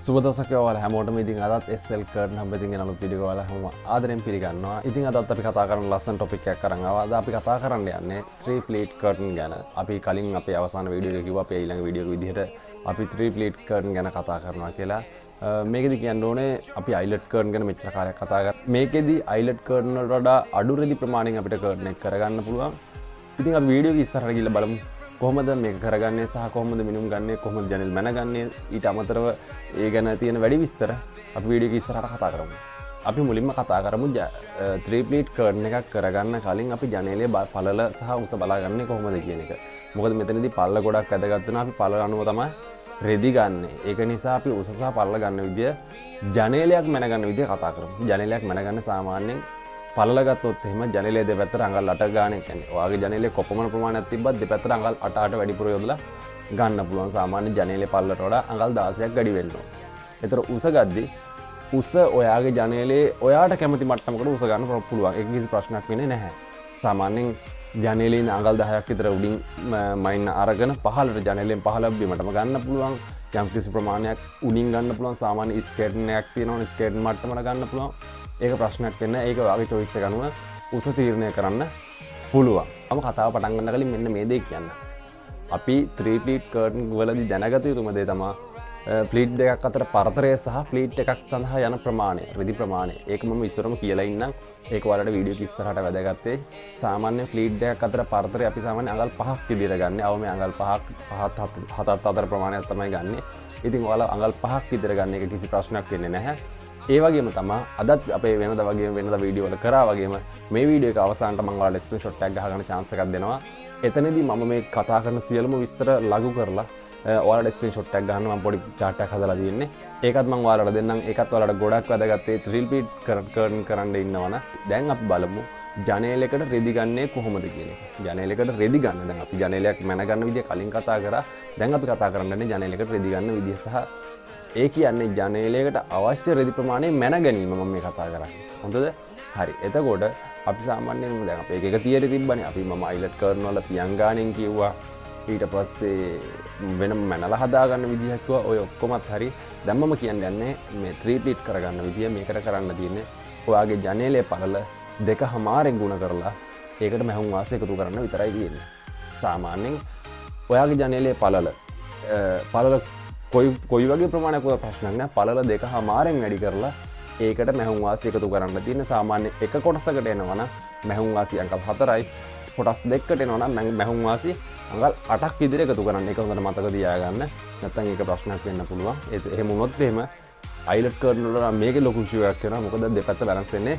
සුබදසක ඔයාලා හැමෝටම ඉතින් අදත් SL කර්ටන් හැමතින් අලුත් වීඩියෝ ඔයාලා හැම ආදරෙන් පිළිගන්නවා. ඉතින් අදත් අපි කතා කරන ලස්සන ටොපික් එකක් අරන් ආවා. අද අපි කතා කරන්න යන්නේ 3 ප්ලේට් කර්ටන් ගැන. අපි කලින් අපේ අවසාන වීඩියෝ එකේ කිව්වා අපි ඊළඟ වීඩියෝ එක විදිහට අපි 3 ප්ලේට් කර්ටන් ගැන කතා කරනවා කියලා. මේකෙදි කියන්න ඕනේ අපි අයිලට් කර්ටන් ගැන මෙච්චර කාලයක් කතා කරා. මේකෙදි අයිලට් කර්ටන් වලට වඩා අඩු රෙදි ප්‍රමාණයෙන් අපිට කර්ටන් එක කරගන්න පුළුවන්. ඉතින් අපි වීඩියෝ එක ඉස්සරහට ගිහලා බලමු. කොහොමද මේක කරගන්නේ සහ කොහොමද මිනුම් ගන්නේ කොහොමද ජනෙල් මැනගන්නේ ඊට අමතරව ඒ ගැන තියෙන වැඩි විස්තර අපි වීඩියෝ එක ඉස්සරහට කතා කරමු. අපි මුලින්ම කතා කරමු 3 ප්ලේට් කර්ටන් එකක් කරගන්න කලින් අපි ජනේලයේ පළල සහ උස බලාගන්නේ කොහොමද කියන එක. මොකද මෙතනදී පළල ගොඩක් වැදගත් වෙනවා. අපි පළල අනුව තමයි රෙදි ගන්න. ඒක නිසා අපි උස සහ පළල ගන්න විදිය ජනේලයක් මැනගන්න විදිය කතා කරමු. ජනේලයක් මැනගන්න සාමාන්‍යයෙන් පළල ගත්තොත් එහෙම ජනේලයේ දෙපැත්තට අඟල් 8 ගානේ කියන්නේ. ඔයාගේ ජනේලයේ කොපමණ ප්‍රමාණයක් තිබ්බත් දෙපැත්තට අඟල් 8 වැඩිපුර යොදලා ගන්න පුළුවන්. සාමාන්‍ය ජනේලයේ පළලට වඩා අඟල් 16ක් වැඩි වෙන්න ඕන. ඒතර උස ගද්දි උස ඔයාගේ ජනේලයේ ඔයාට කැමති මට්ටමකට උස ගන්න පුළුවන්. ඒක කිසි ප්‍රශ්නයක් වෙන්නේ නැහැ. සාමාන්‍යයෙන් ජනේලයේ ඉන්න අඟල් 10ක් විතර උඩින් මයින් අරගෙන පහළට ජනේලයෙන් පහළ බිමටම ගන්න පුළුවන්. යම් කිසි ප්‍රමාණයක් උඩින් ගන්න පුළුවන්. සාමාන්‍ය ස්කේටන් එකක් තියෙනවනේ ස්කේටන් මට්ටමකට ගන්න පුළුවන්. ඒක ප්‍රශ්නයක් වෙන්න ඒක ඔයාගේ choice එක අනුව උස තීරණය කරන්න පුළුවන්. මම කතාව පටන් ගන්න කලින් මෙන්න මේ දේ කියන්න. අපි 3 ප්ලේට් කර්ටන් වලදී දැනගත යුතුම දේ තමයි ප්ලේට් දෙකක් අතර පරතරය සහ ප්ලේට් එකක් සඳහා යන ප්‍රමාණය, රෙදි ප්‍රමාණය. ඒක මම ඉස්සරම කියලා ඉන්නම්. ඒක ඔයාලට වීඩියෝ එක ඉස්සරහට වැදගත් වෙයි. සාමාන්‍ය ප්ලේට් දෙකක් අතර පරතරය අපි සාමාන්‍ය අඟල් 5ක් විදිහට ගන්න. අවම අඟල් 5ක් 7ත් අතර ප්‍රමාණයක් තමයි ගන්නෙ. ඉතින් ඔයාලා අඟල් 5ක් විතර ගන්න එක කිසි ප්‍රශ්නයක් වෙන්නේ නැහැ. ඒ වගේම තමයි අදත් අපේ වෙනද වගේ වෙනද වීඩියෝ වල කරා වගේම මේ වීඩියෝ එක අවසානට මම ඔයාලට ස්ක්‍රීන්ෂොට් එකක් ගහගන්න chance එකක් දෙනවා. එතනදී මම මේ කතා කරන සියලුම විස්තර ලඝු කරලා ඔයාලට ස්ක්‍රීන්ෂොට් එකක් ගන්න මම පොඩි chart එකක් හදලා තියෙන්නේ. ඒකත් මම ඔයාලට දෙන්නම්. ඒකත් ඔයාලට ගොඩක් වැදගත් ඒ 3 ප්ලේට් කර්ටන් කරන්න ඉන්නවනම් දැන් අපි බලමු ජනේලයකට රෙදි ගන්නේ කොහොමද කියන එක. ජනේලයකට රෙදි ගන්න දැන් අපි ජනේලයක් මැන ගන්න විදිය කලින් කතා කරා. දැන් අපි කතා කරන්නේ ජනේලයකට රෙදි ගන්න විදිය සහ ඒ කියන්නේ ජනේලයකට අවශ්‍ය රෙදි ප්‍රමාණය මැන ගැනීම මම මේ කතා කරන්නේ. හොඳද? හරි. එතකොට අපි සාමාන්‍යයෙන් දැන් අපේ එක තියට තිබ්බනේ. අපි මම අයිලට් කර්ටන් වල පියන් ගානෙන් කිව්වා. ඊට පස්සේ වෙනම මැනලා හදාගන්න විදිහක් කිව්වා. ඔය ඔක්කොමත් හරි. දැන් මම කියන්නේ මේ 3 ප්ලේට් කරගන්න විදිය මේකට කරන්න තියෙන්නේ ඔයාගේ ජනේලයේ පළල දෙකමාරෙන් ගුණ කරලා ඒකට මැහුම් වාසය එකතු කරන්න විතරයි තියෙන්නේ. සාමාන්‍යයෙන් ඔයාගේ ජනේලයේ පළල කොයි වගේ ප්‍රමාණයක් වුණා ප්‍රශ්නයක් නෑ. පළල දෙකමාරෙන් වැඩි කරලා ඒකට මැහුම් වාසි එකතු කරන්න තියෙන සාමාන්‍ය එක කොටසකට එනවනම් මැහුම් වාසි අඟල් 4යි. කොටස් දෙකකට එනවනම් මැහුම් වාසි අඟල් 8ක් විදිහට එකතු කරන්න. ඒක හොඳට මතක තියාගන්න. නැත්නම් ඒක ප්‍රශ්නයක් වෙන්න පුළුවන්. එහෙම වුණොත් එහෙම අයිලට් කර්ටන් වල මේකේ ලොකු ඉෂුව එකක් වෙනවා. මොකද දෙපැත්ත බැලන්ස් වෙන්නේ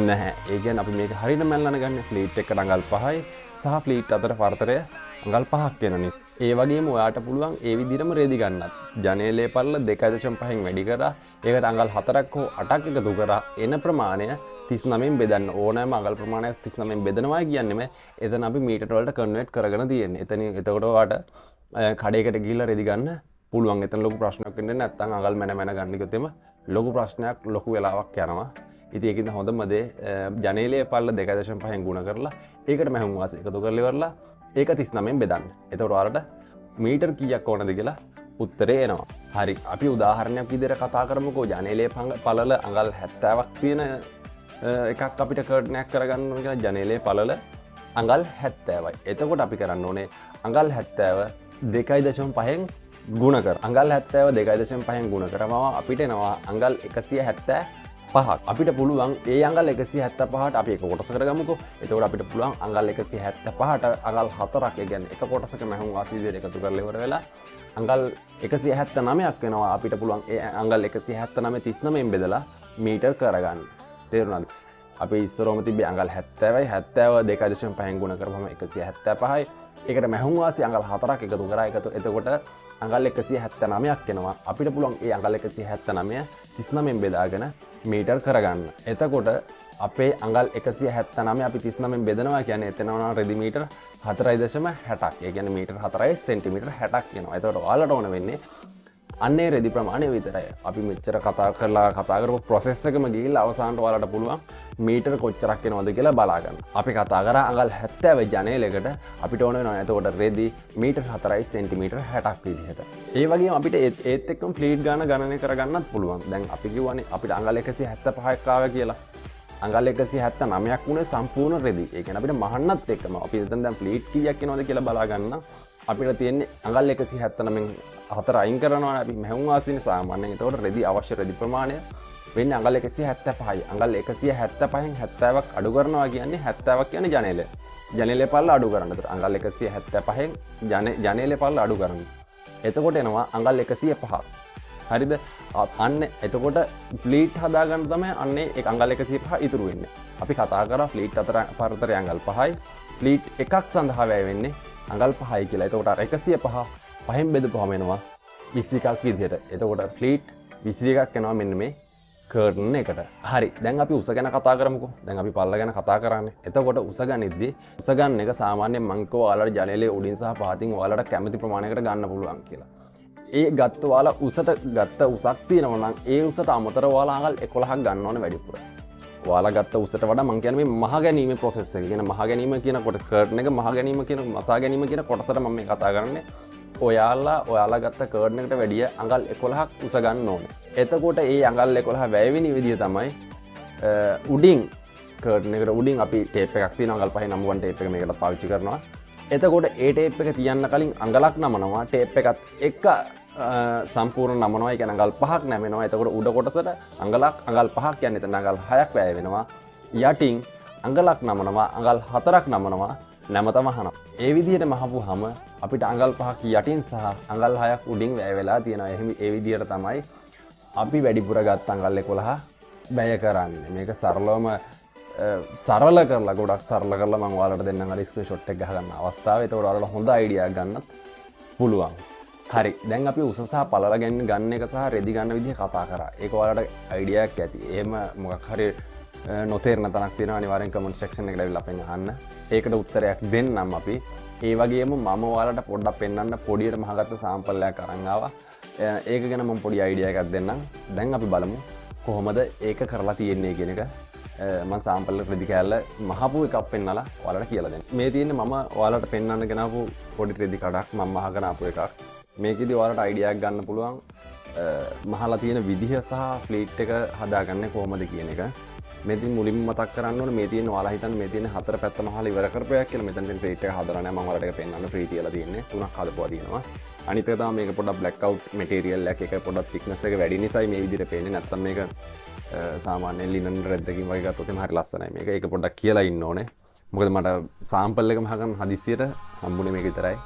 නැහැ. ඒ කියන්නේ අපි මේක හරියට මැල්ලන ගන්න. ප්ලේට් එකට අඟල් 5යි සහ ප්ලේට් අතර පරතරය අඟල් 5ක් වෙන නිසා. ඒ වගේම ඔයාට පුළුවන් ඒ විදිහටම රෙදි ගන්නත්. ජනේලයේ පළල 2.5න් වැඩි කරා ඒකට අඟල් 4ක් හෝ 8ක් එකතු කරා එන ප්‍රමාණය 39න් බෙදන්න. ඕනෑම අඟල් ප්‍රමාණයක් 39න් බෙදනවා කියන්නේම එතන අපි මීටර වලට කන්වර්ට් කරගෙන තියෙන්නේ. එතකොට ඔයාට කඩේකට ගිහිල්ලා රෙදි ගන්න පුළුවන්. එතන ලොකු ප්‍රශ්නයක් වෙන්නේ නැත්නම් අඟල් මැන ගන්න කිව්වොත් ලොකු ප්‍රශ්නයක් ලොකු වෙලාවක් යනවා. ඉතින් ඒකින්ද හොඳම දේ ජනේලයේ පළල 2.5න් ගුණ කරලා ඒකට මැහුම් වාසි එකතු කරලා ඉවරලා ඒක 39න් බෙදන්න. එතකොට ඔයාලට මීටර් කීයක් ඕනද කියලා උත්තරේ එනවා. හරි. අපි උදාහරණයක් විදිහට කතා කරමුකෝ. ජනේලයේ පළල අඟල් 70ක් තියෙන එකක් අපිට කර්ටනයක් කරගන්න ඕන කියලා. ජනේලයේ පළල අඟල් 70යි. එතකොට අපි කරන්න ඕනේ අඟල් 70 2.5න් ගුණ කර. අඟල් 70 2.5න් ගුණ කරවම අපිට එනවා අඟල් 175ක්. අපිට පුළුවන් ඒ අඟල් 175ට අපි එක කොටසකට ගමුකෝ. එතකොට අපිට පුළුවන් අඟල් 175ට අඟල් 4ක් ඒ කියන්නේ එක කොටසක මැහුම් වාසි විදිහට එකතු කරලා ඉවර වෙලා අඟල් 179ක් වෙනවා. අපිට පුළුවන් ඒ අඟල් 179 39න් බෙදලා මීටර් කරගන්න. තේරුණාද? අපි ඉස්සරෝම තිබ්බේ අඟල් 70යි 70 2.5න් ගුණ කරපුවම 175යි. ඒකට මැහුම් වාසි අඟල් 4ක් එකතු කරා. එතකොට අඟල් 179ක් එනවා. අපිට පුළුවන් ඒ අඟල් 179 39න් බෙදාගෙන මීටර් කරගන්න. එතකොට අපේ අඟල් 179 අපි 39න් බෙදනවා කියන්නේ එතන වුණා රෙදි මීටර් 4.60ක්. ඒ කියන්නේ මීටර් 4යි සෙන්ටිමීටර් 60ක් වෙනවා. එතකොට ඔයාලට ඕන වෙන්නේ අන්නේ රෙදි ප්‍රමාණය විතරයි. අපි මෙච්චර කතා කරපු ප්‍රොසෙස් එකම ගිහිල්ලා අවසානට ඔයාලට පුළුවන් මීටර කොච්චරක් එනවද කියලා බලා ගන්න. අපි කතා කරා අඟල් 70 ජනේලයකට අපිට ඕන වෙනවා එතකොට රෙදි මීටර 4යි සෙන්ටිමීටර 60ක් විදිහට. ඒ වගේම අපිට ඒත් එක්කම ෆ්ලීට් ගාන ගණනය කරගන්නත් පුළුවන්. දැන් අපි කියවනේ අපිට අඟල් 175ක් ආවා කියලා. අඟල් 179ක් වුණේ සම්පූර්ණ රෙදි. ඒ කියන්නේ අපිට මහන්නත් එක්කම අපි හිතන දැන් ෆ්ලීට් කීයක් එනවද කියලා බලා ගන්න. අපිට තියෙන්නේ අඟල් 179න් 4 අයින් කරනවා අපි මැහුම් වාසිනේ සාමාන්‍යයෙන්. එතකොට රෙදි අවශ්‍ය රෙදි ප්‍රමාණය වෙන්නේ අඟල් 175යි. අඟල් 175න් 70ක් අඩු කරනවා කියන්නේ 70ක් කියන්නේ ජනේලය. ජනේලය පල්ල අඩු කරන්න. එතකොට අඟල් 175න් ජනේලය පල්ල අඩු කරන්න. එතකොට එනවා අඟල් 105. හරිද? අන්න එතකොට ෆ්ලීට් හදාගන්න තමයි අන්නේ ඒ අඟල් 105 ඉතුරු වෙන්නේ. අපි කතා කරා ෆ්ලීට් පරතරය අඟල් 5යි. ෆ්ලීට් එකක් සඳහා වැය වෙන්නේ අඟල් 5යි කියලා. එතකොට අර 105 පහෙන් බෙදපුවම එනවා 21ක් විදිහට. එතකොට ෆ්ලීට් 21ක් එනවා මෙන්න මේ කර්ටන් එකට. හරි. දැන් අපි උස ගැන කතා කරමුකෝ. දැන් අපි පල්ල ගැන කතා කරන්නේ. එතකොට උස ගනිද්දී උස ගන්න එක සාමාන්‍යයෙන් මං කිව්වා ඔයාලට ජනේලයේ උඩින් සහ පහතින් ඔයාලට කැමති ප්‍රමාණයකට ගන්න පුළුවන් කියලා. ඒ ගත්ත ඔයාලා උසට ගත්ත උසක් තියෙනවා නම් ඒ උසට අමතරව ඔයාලා අඟල් 11ක් ගන්න ඕනේ වැඩිපුර. ඔයාලා ගත්ත උසට වඩා මං කියන්නේ මේ මහ ගැනීමේ process එක. කියන මහ ගැනීම කියනකොට කර්ටන් එක මහ ගැනීම කියන මසා ගැනීම කියන කොටසට මම මේ කතා කරන්නේ. ඔයාලා ගත්ත කර්ටන් එකට වැඩිය අඟල් 11ක් උස ගන්න ඕනේ. එතකොට ඒ අඟල් 11 වැය වෙන විදිය තමයි උඩින් කර්ටන් එකට උඩින් අපි ටේප් එකක් තියෙනවා අඟල් 5 නම්බර් 1 ටේප් එක මේකට පාවිච්චි කරනවා. එතකොට ඒ ටේප් එක තියන්න කලින් අඟලක් නමනවා ටේප් එකත් එක්ක සම්පූර්ණ නමනවා. ඒ කියන්නේ අඟල් 5ක් නැමෙනවා. එතකොට උඩ කොටසට අඟල් 5ක් කියන්නේ එතන අඟල් 6ක් වැය වෙනවා. යටින් අඟලක් නමනවා අඟල් 4ක් නමනවා නැමතම අහනවා. ඒ විදිහට මහපුවාම අපිට අඟල් 5ක් යටින් සහ අඟල් 6ක් උඩින් වැය වෙලා තියෙනවා. එහෙම ඒ විදිහට තමයි අපි වැඩිපුර ගත්ත අඟල් 11 වැය කරන්නේ. මේක සරලවම සරල කරලා ගොඩක් සරල කරලා මම ඔයාලට දෙන්නම් අර ස්ක්‍රීන්ෂොට් එක ගහගන්න අවස්ථාව. ඒතකොට ඔයාලට හොඳ අයිඩියා ගන්නත් පුළුවන්. හරි. දැන් අපි උස සහ පළල ගන්න එක සහ රෙදි ගන්න විදිහ කතා කරා. ඒක ඔයාලට අයිඩියාවක් ඇති. එහෙම මොකක් හරි නොතේරෙන තැනක් තියෙනවා අනිවාර්යෙන් කමෙන්ට් සෙක්ෂන් එකට ඇවිල්ලා අපෙන් අහන්න. ඒකට උත්තරයක් දෙන්නම් අපි. ඒ වගේම මම ඔයාලට පොඩ්ඩක් පෙන්වන්න පොඩියට මහගත්ත සාම්පල් එකක් අරන් ආවා. ඒක ගැන මම පොඩි අයිඩියා එකක් දෙන්නම්. දැන් අපි බලමු කොහොමද ඒක කරලා තියෙන්නේ කියන එක. මම සාම්පල් රෙදි කෑල්ල මහපු එකක් පෙන්නලා ඔයාලට කියලා දෙන්න. මේ තියෙන්නේ මම ඔයාලට පෙන්වන්න ගෙනාවු පොඩි රෙදි කඩක් මම මහගෙන ආපු එකක්. මේකෙදි ඔයාලට අයිඩියා එකක් ගන්න පුළුවන් මහලා තියෙන විදිහ සහ ෆ්ලීට් එක හදාගන්නේ කොහොමද කියන එක. මෙතින් මුලින්ම මතක් කරන්න ඕනේ මේ තියෙන ඔයාලා හිතන්නේ මේ තියෙන හතර පැත්ත මහලා ඉවර කරපයක් කියලා. මෙතන තියෙන ෆ්ලීට් එක හදලා නැහැ. මම ඔයාලට ඒක පෙන්වන්න ෆ්‍රී තියලා තියෙන්නේ. තුනක් හදපුවා තියෙනවා. අනිත් එක තමයි මේක පොඩ්ඩක් බ්ලැක් අවුට් මැටීරියල් එකක්. ඒක පොඩ්ඩක් thickness එක වැඩි නිසායි මේ විදිහට පේන්නේ. නැත්තම් මේක සාමාන්‍යයෙන් ලිනන් රෙඩ් එකකින් වගේ ගත්තොත් එහම හරි ලස්සනයි. මේක ඒක පොඩ්ඩක් කියලා ඉන්න ඕනේ. මොකද මට සාම්පල් එක මහගන්න හදිස්සියට හම්බුනේ මේක විතරයි.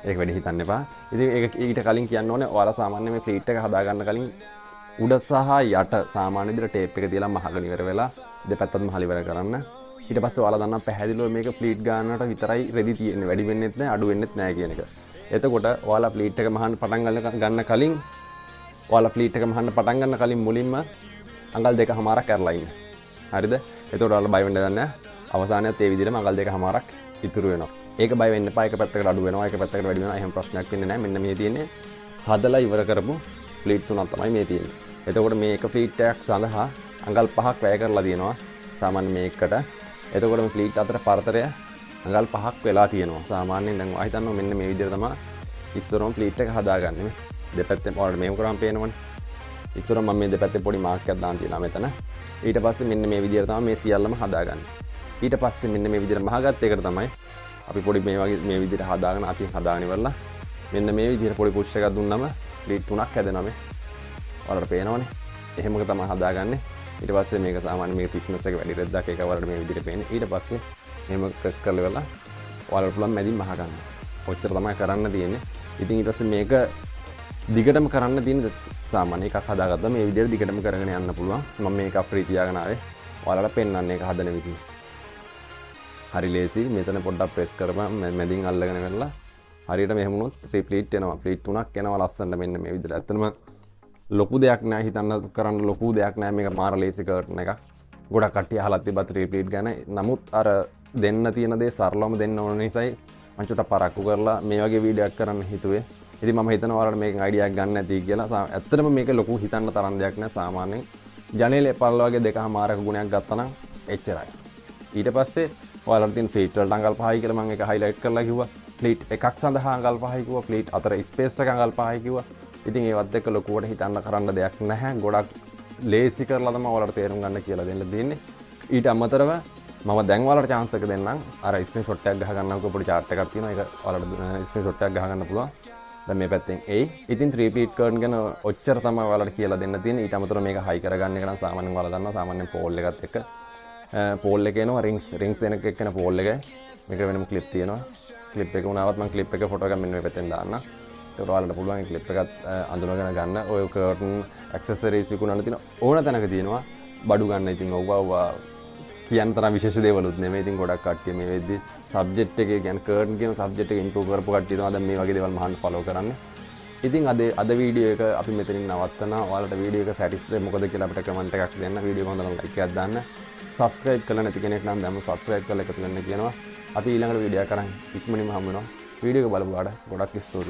ඒක වැඩි හිතන්න එපා. ඉතින් ඒක ඊට කලින් කියන්න ඕනේ ඔයාලා සාමාන්‍ය මේ ෆ්ලීට් එක හදාගන්න කලින් උඩ සහ යට සාමාන්‍ය විදිහට ටේප් එක තියලා මහගෙන ඉවර වෙලා දෙපැත්තත් මහල ඉවර කරන්න. ඊට පස්සේ ඔයාලා දන්නා පැහැදිලිව මේක ෆ්ලීට් ගන්නට විතරයි රෙදි තියෙන්නේ. වැඩි වෙන්නෙත් නැහැ, අඩු වෙන්නෙත් නැහැ කියන එක. එතකොට ඔයාලා ෆ්ලීට් එක මහන්න පටන් ගන්න කලින් ඔයාලා ෆ්ලීට් එක මහන්න පටන් ගන්න කලින් මුලින්ම අඟල් 2කමාරක් ඇරලා ඉන්න. හරිද? එතකොට ඔයාලා බය වෙන්න දෙන්නේ නැහැ. අවසානයේත් ඒ විදිහටම අඟල් 2කමාරක් ඉතුරු වෙනවා. ඒක බය වෙන්න එපා. එක පැත්තකට අඩු වෙනවා, එක පැත්තකට වැඩි වෙනවා. එහෙම ප්‍රශ්නයක් වෙන්නේ නැහැ. මෙන්න මේ තියෙන්නේ හදලා ඉවර කරපු ෆ්ලීට් තුනක් තමයි මේ තියෙන්නේ. එතකොට මේ එක ෆ්ලීට් එකක් සඳහා අඟල් 5ක් වැය කරලා තියෙනවා. සාමාන්‍ය මේකට. එතකොට මේ ෆ්ලීට් අතර පරතරය අඟල් 5ක් වෙලා තියෙනවා. සාමාන්‍යයෙන් දැන් ඔයා හිතන්න මෙන්න මේ විදිහට තමයි ඉස්සරම ෆ්ලීට් එක හදාගන්නේ. දෙපැත්තෙන් ඔයාලට මේක කරාම පේනවනේ. ඉස්සරම මම මේ දෙපැත්තේ පොඩි මාක් එකක් දාන් තියෙනවා මෙතන. ඊට පස්සේ මෙන්න මේ විදිහට තමයි මේ සියල්ලම හදාගන්නේ. ඊට පස්සේ මෙන්න මේ විදිහට මහගත්ත එකට තමයි අපි පොඩි මේ වගේ මේ විදිහට හදාගෙන අපි හදාගෙන ඉවරලා මෙන්න මේ විදිහට පොඩි පුෂ් එකක් දුන්නම ෆ්ලීට් තුනක් හැදෙනවා මේ. ඔයාලට පේනවනේ. එහෙමක තමයි හදාගන්නේ. ඊට පස්සේ මේක සාමාන්‍ය මේක thickness එක වැඩි රෙද්දක් ඒක ඔයාලට මේ විදිහට පේන්නේ. ඊට පස්සේ එහෙම ක්‍රෂ් කරලා ඉවරලා ඔයාලට පුළුවන් මැදින් මහ ගන්න. ඔච්චර තමයි කරන්න තියෙන්නේ. ඉතින් ඊට පස්සේ මේක දිගටම කරන්න තියෙන සාමාන්‍ය එකක් හදාගත්තා මේ විදිහට දිගටම කරගෙන යන්න පුළුවන්. මම මේක ෆ්‍රී තියාගෙන ආවේ ඔයාලට පෙන්වන්න ඒක හදන විදිහ. හරි ලේසි. මෙතන පොඩ්ඩක් ප්‍රෙස් කරපන් මැදින් අල්ලගෙන ඉවරලා හරියට මෙහෙම වුණොත් ෆ්ලීට් එනවා. ෆ්ලීට් තුනක් එනවා ලස්සනට මෙන්න මේ විදිහට. ඇත්තටම ලොකු දෙයක් නෑ හිතන්න කරන්න ලොකු දෙයක් නෑ මේක මාර ලේසි කර්ටන් එකක්. ගොඩක් කට්ටිය අහලා තිබ්බා ෆ්ලීට් ගැන. නමුත් අර දෙන්න තියෙන දේ සරලවම දෙන්න ඕන නිසායි මම චුට්ටක් පරක්කු කරලා මේ වගේ වීඩියෝ එකක් කරන්න හිතුවේ. ඉතින් මම හිතනවා ඔයාලට මේකෙන් අයිඩියා එකක් ගන්න ඇති කියලා. ඇත්තටම මේක ලොකු හිතන්න තරම් දෙයක් නෑ. සාමාන්‍යයෙන් ජනේලේ පළල වගේ 2.5ක ගුණයක් ගත්තා නම් එච්චරයි. ඊට පස්සේ ඔයාලට තියෙන ෆ්ලීට් වලට අඟල් 5යි කියලා මම ඒක හයිලයිට් කරලා කිව්වා. ෆ්ලීට් එකක් සඳහා අඟල් 5යි කිව්වා. ෆ්ලීට් අතර ස්පේස් එක අඟල් 5යි කිව්වා. ඉතින් ඒවත් එක්ක ලොකුවට හිතන්න කරන්න දෙයක් නැහැ. ගොඩක් ලේසි කරලා තමයි ඔයාලට තේරුම් ගන්න කියලා දෙන්න දෙන්නේ. ඊට අමතරව මම දැන් ඔයාලට chance එක දෙන්නම්. අර ස්ක්‍රීන්ෂොට් එකක් ගහ ගන්නකෝ පොඩි chart එකක් තියෙනවා. ඒක ඔයාලට ස්ක්‍රීන්ෂොට් එකක් ගහ ගන්න පුළුවන්. දැන් මේ පැත්තෙන් A. ඉතින් 3 pleat curtain ගැන ඔච්චර තමයි ඔයාලට කියලා දෙන්න තියෙන්නේ. ඊට අමතරව මේක හයි කරගන්න එක නම් සාමාන්‍යයෙන් ඔයාලා දන්නවා. සාමාන්‍යයෙන් පෝල් එකත් එක්ක පෝල් එකේ එනවා රින්ග්ස් එන එක එක්කන පෝල් එකයි. මේක වෙනම ක්ලිප් තියෙනවා. ක්ලිප් එක වුණාවත් මම ක්ලිප් එකේ ෆොටෝ එකක් මෙන්න මේ පැත්තෙන් දාන්නම්. ඒක ඔයාලට පුළුවන් මේ ක්ලිප් එකත් අඳුනගෙන ගන්න. ඔය curtain accessories විකුණන්න තියෙන ඕන තැනක තියෙනවා. බඩු ගන්න ඉතින් ඔව්වා කියන්න තරම් විශේෂ දේවලුත් නෙමෙයි. ඉතින් ගොඩක් කට්ටිය මේ වෙද්දි සබ්ජෙක්ට් එකේ කියන්නේ curtain කියන සබ්ජෙක්ට් එක ඉම්ප්‍රූව් කරපු කට්ටිය තමයි දැන් මේ වගේ දේවල් මහන්න ෆලෝ කරන්නේ. ඉතින් අද වීඩියෝ එක අපි මෙතනින් නවත්තනවා. ඔයාලට වීඩියෝ එක සැටිස්ෆයිද මොකද කියලා අපිට කමෙන්ට් එකක් දෙන්න. වීඩියෝ එක හොඳ නම් ලයික් එකක් දාන්න. සබ්ස්ක්‍රයිබ් කරලා නැති කෙනෙක් නම් දැන්ම සබ්ස්ක්‍රයිබ් කරලා එකතු වෙන්න කියනවා. අපි ඊළඟට වීඩියෝ කරන් ඉක්මනින්ම හමු වෙනවා. වීඩියෝ එක බලපුවාට ගොඩක් ස්තුතියි.